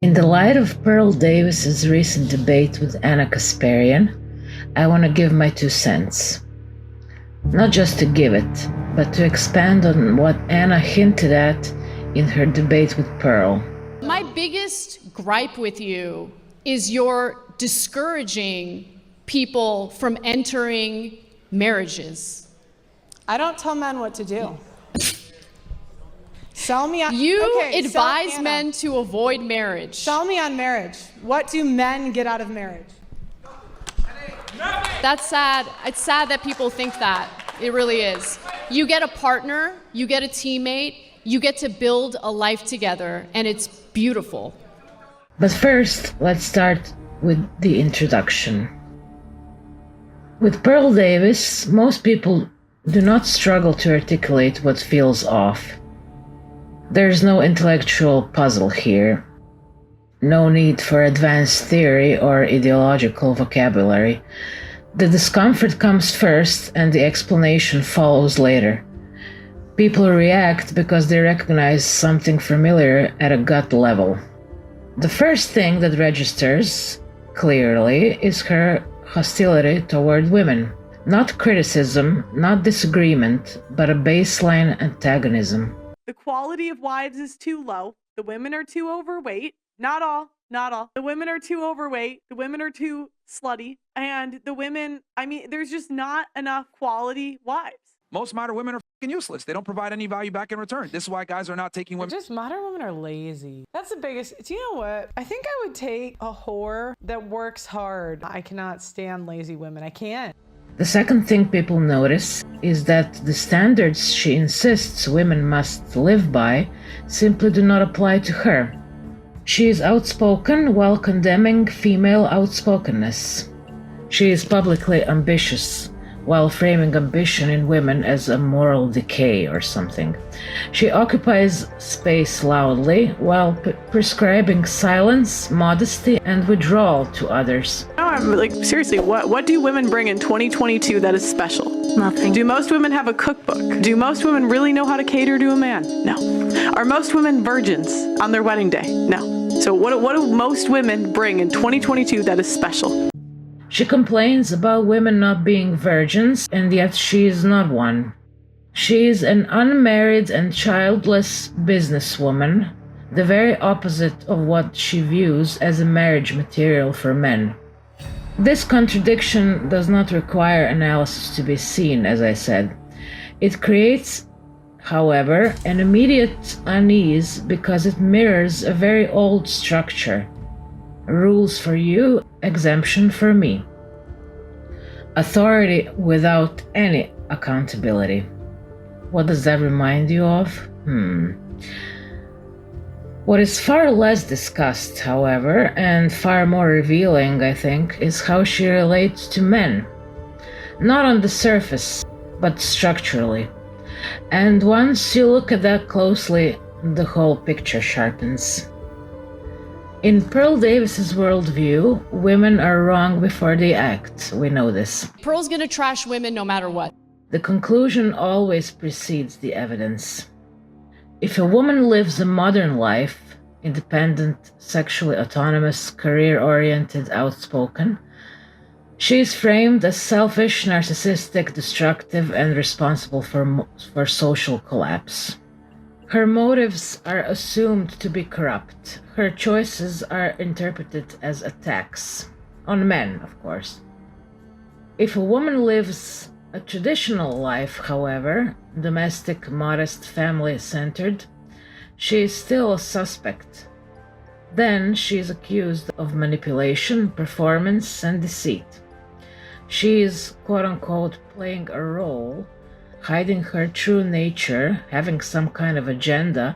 In the light of Pearl Davis's recent debate with Ana Kasparian, I want to give my 2 cents. Not just to give it, but to expand on what Ana hinted at in her debate with Pearl. My biggest gripe with you is you're discouraging people from entering marriages. I don't tell men what to do. Sell me on. You advise men to avoid marriage. Sell me on marriage. What do men get out of marriage? That's sad. It's sad that people think that. It really is. You get a partner, you get a teammate, you get to build a life together, and it's beautiful. But first, let's start with the introduction. With Pearl Davis, most people do not struggle to articulate what feels off. There's no intellectual puzzle here. No need for advanced theory or ideological vocabulary. The discomfort comes first and the explanation follows later. People react because they recognize something familiar at a gut level. The first thing that registers clearly is her hostility toward women. Not criticism, not disagreement, but a baseline antagonism. The quality of wives is too low. The women are too overweight. Not all. The women are too overweight. The women are too slutty. And the women, there's just not enough quality wives. Most modern women are fucking useless. They don't provide any value back in return. This is why guys are not taking women. Just modern women are lazy. That's the biggest. Do you know what? I think I would take a whore that works hard. I cannot stand lazy women. I can't. The second thing people notice is that the standards she insists women must live by simply do not apply to her. She is outspoken while condemning female outspokenness. She is publicly ambitious while framing ambition in women as a moral decay or something. She occupies space loudly while prescribing silence, modesty, and withdrawal to others. No, I'm like, seriously, what do women bring in 2022 that is special? Nothing. Do most women have a cookbook? Do most women really know how to cater to a man? No. Are most women virgins on their wedding day? No. So what do most women bring in 2022 that is special? She complains about women not being virgins, and yet she is not one. She is an unmarried and childless businesswoman, the very opposite of what she views as a marriage material for men. This contradiction does not require analysis to be seen, as I said. It creates, however, an immediate unease because it mirrors a very old structure. Rules for you, exemption for me. Authority without any accountability. What does that remind you of? What is far less discussed, however, and far more revealing, I think, is how she relates to men. Not on the surface, but structurally. And once you look at that closely, the whole picture sharpens. In Pearl Davis's worldview, women are wrong before they act. We know this. Pearl's gonna trash women no matter what. The conclusion always precedes the evidence. If a woman lives a modern life, independent, sexually autonomous, career-oriented, outspoken, she is framed as selfish, narcissistic, destructive, and responsible for social collapse. Her motives are assumed to be corrupt. Her choices are interpreted as attacks on men, of course. If a woman lives a traditional life, however, domestic, modest, family-centered, she is still a suspect. Then she is accused of manipulation, performance, and deceit. She is, quote-unquote, playing a role, hiding her true nature, having some kind of agenda,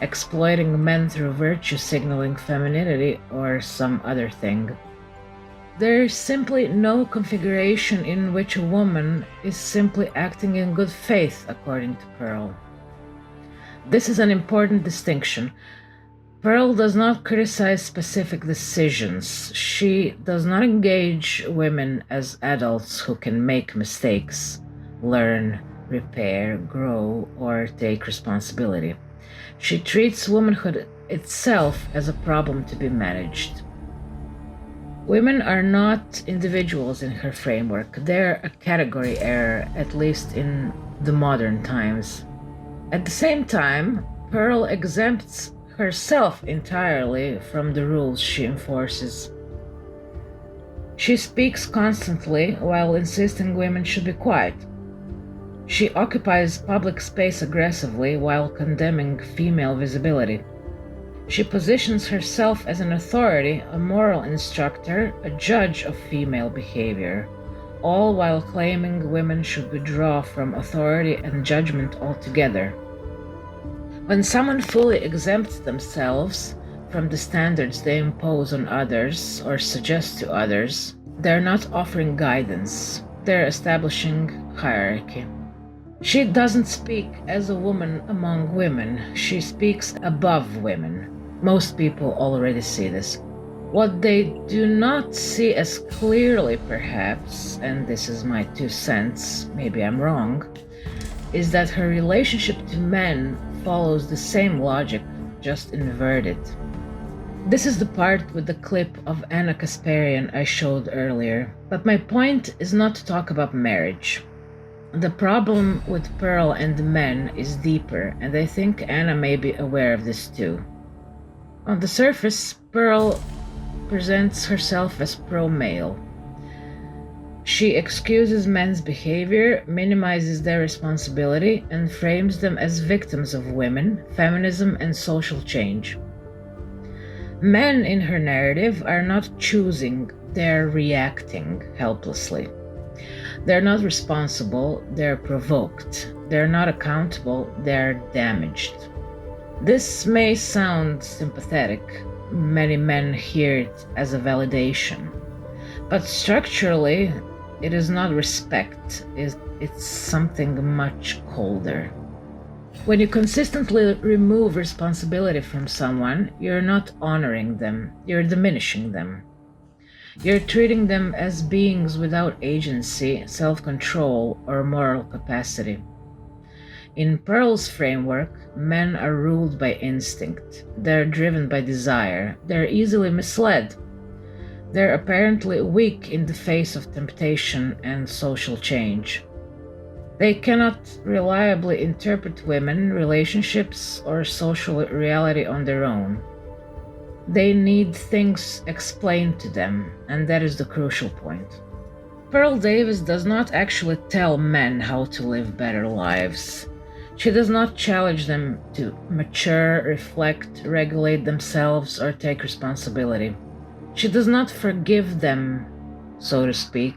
exploiting men through virtue signaling femininity, or some other thing. There is simply no configuration in which a woman is simply acting in good faith, according to Pearl. This is an important distinction. Pearl does not criticize specific decisions. She does not engage women as adults who can make mistakes, learn, repair, grow, or take responsibility. She treats womanhood itself as a problem to be managed. Women are not individuals in her framework. They're a category error, at least in the modern times. At the same time, Pearl exempts herself entirely from the rules she enforces. She speaks constantly while insisting women should be quiet. She occupies public space aggressively while condemning female visibility. She positions herself as an authority, a moral instructor, a judge of female behavior, all while claiming women should withdraw from authority and judgment altogether. When someone fully exempts themselves from the standards they impose on others or suggest to others, they're not offering guidance, they're establishing hierarchy. She doesn't speak as a woman among women, she speaks above women. Most people already see this. What they do not see as clearly, perhaps, and this is my 2 cents, maybe I'm wrong, is that her relationship to men follows the same logic, just inverted. This is the part with the clip of Ana Kasparian I showed earlier, but my point is not to talk about marriage. The problem with Pearl and the men is deeper, and I think Ana may be aware of this too. On the surface, Pearl presents herself as pro-male. She excuses men's behavior, minimizes their responsibility, and frames them as victims of women, feminism, and social change. Men in her narrative are not choosing, they're reacting helplessly. They're not responsible, they're provoked. They're not accountable, they're damaged. This may sound sympathetic. Many men hear it as a validation. But structurally, it is not respect, it's something much colder. When you consistently remove responsibility from someone, you're not honoring them, you're diminishing them. You're treating them as beings without agency, self-control, or moral capacity. In Pearl's framework, men are ruled by instinct. They're driven by desire. They're easily misled. They're apparently weak in the face of temptation and social change. They cannot reliably interpret women, relationships, or social reality on their own. They need things explained to them, and that is the crucial point. Pearl Davis does not actually tell men how to live better lives. She does not challenge them to mature, reflect, regulate themselves, or take responsibility. She does not forgive them, so to speak,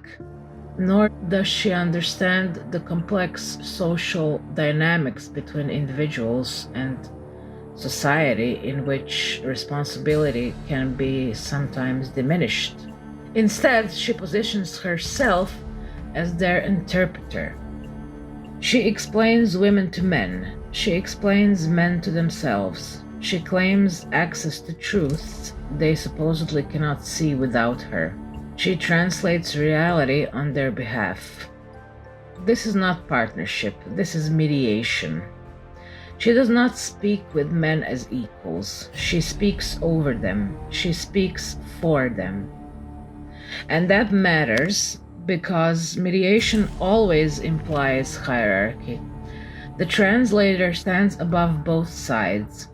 nor does she understand the complex social dynamics between individuals and society in which responsibility can be sometimes diminished. Instead, she positions herself as their interpreter. She explains women to men. She explains men to themselves. She claims access to truths they supposedly cannot see without her. She translates reality on their behalf. This is not partnership, this is mediation. She does not speak with men as equals. She speaks over them. She speaks for them. And that matters because mediation always implies hierarchy. The translator stands above both sides.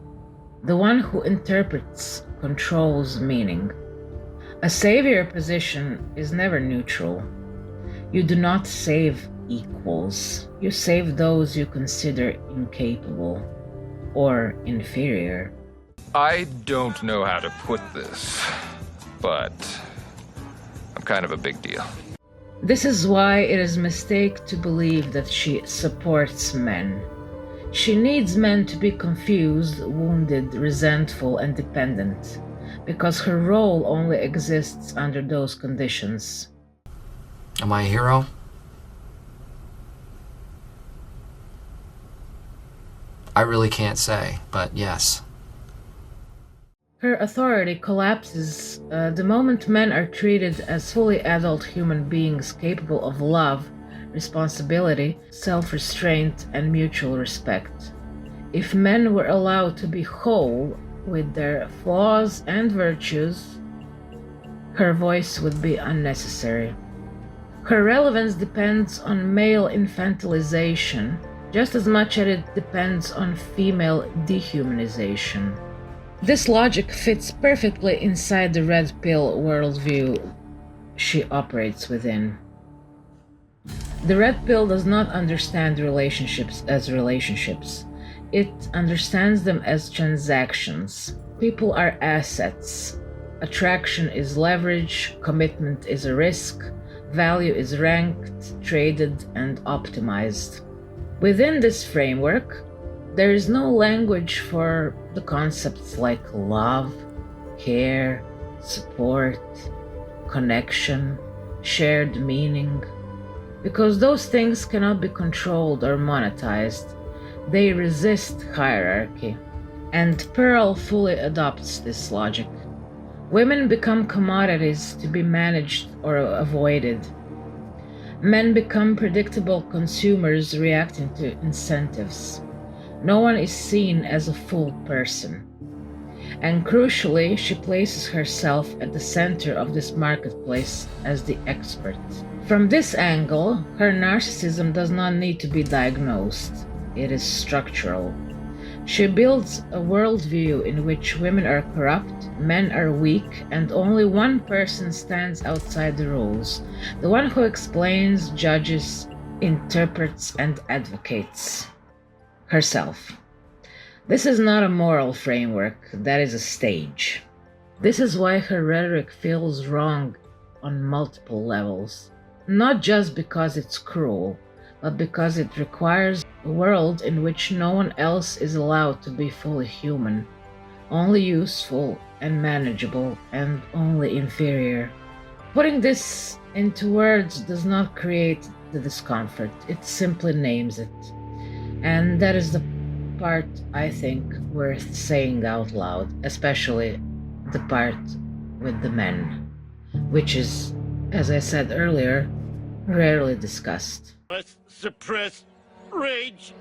The one who interprets controls meaning. A savior position is never neutral. You do not save equals. You save those you consider incapable or inferior. I don't know how to put this, but I'm kind of a big deal. This is why it is a mistake to believe that she supports men. She needs men to be confused, wounded, resentful, and dependent, because her role only exists under those conditions. Am I a hero? I really can't say, but yes. Her authority collapses the moment men are treated as fully adult human beings capable of love, responsibility, self-restraint, and mutual respect. If men were allowed to be whole, with their flaws and virtues, her voice would be unnecessary. Her relevance depends on male infantilization just as much as it depends on female dehumanization. This logic fits perfectly inside the red pill worldview she operates within. The red pill does not understand relationships as relationships. It understands them as transactions. People are assets. Attraction is leverage, commitment is a risk, value is ranked, traded, and optimized. Within this framework, there is no language for the concepts like love, care, support, connection, shared meaning, because those things cannot be controlled or monetized. They resist hierarchy, and Pearl fully adopts this logic. Women become commodities to be managed or avoided. Men become predictable consumers reacting to incentives. No one is seen as a full person. And crucially, she places herself at the center of this marketplace as the expert. From this angle, her narcissism does not need to be diagnosed. It is structural. She builds a worldview in which women are corrupt, men are weak, and only one person stands outside the rules, the one who explains, judges, interprets, and advocates: herself. This is not a moral framework, that is a stage. This is why her rhetoric feels wrong on multiple levels. Not just because it's cruel, but because it requires a world in which no one else is allowed to be fully human, only useful and manageable, and only inferior. Putting this into words does not create the discomfort, it simply names it. And that is the part I think worth saying out loud, especially the part with the men, which is, as I said earlier, rarely discussed. Let's suppress rage.